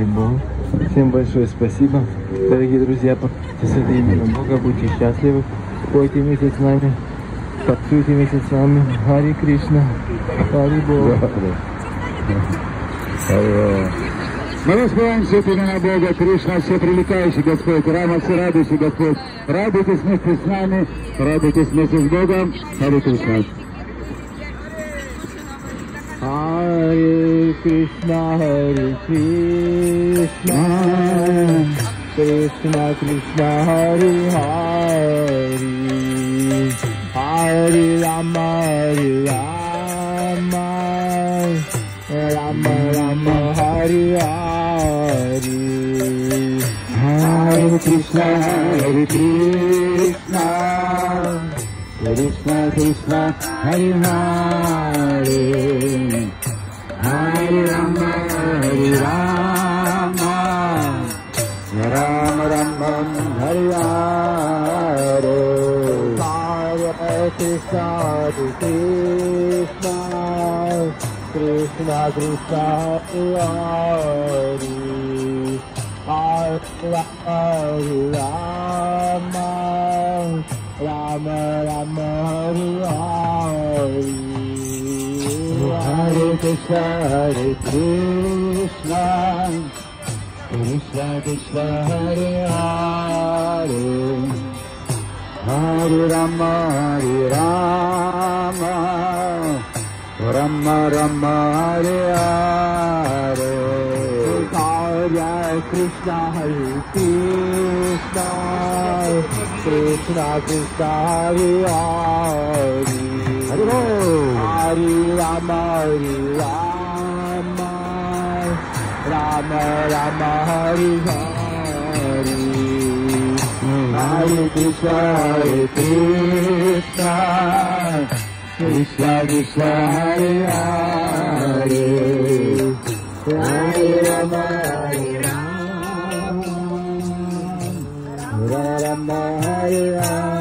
Хари Богу. Всем большое спасибо, дорогие друзья. Святые имя Бога, будьте счастливы. Пойте вместе с нами, танцуйте вместе с нами. Хари Кришна, Хари Бога. Мы воспеваем святые имена Бога, Кришна, все привлекающий Господь, Рама, все радующий Господь. Радуйтесь вместе с нами, радуйтесь вместе с Богом. Хари Кришна. Hare Krishna, Krishna Krishna, Hare Hare, Hare Rama, Rama Rama, Hare Hare, Hare Krishna, Krishna Krishna, Hare Hare, Hare Rama, Rama Rama, Hare Hare. Hare Krishna, Krishna Krishna, Hare Hare, Hare Rama, Rama Rama, Hare Hare. Hare Krishna, Krishna Krishna, Hare Hare, Hare Rama, Rama Rama, Hare Hare. Hare Krishna, Krishna Krishna, Hare Hare, Hare Rama, Rama Rama, Hare Hare. Hare Krishna, Krishna Krishna, Hare Hare, Hare Rama, Rama Rama, Hare Hare.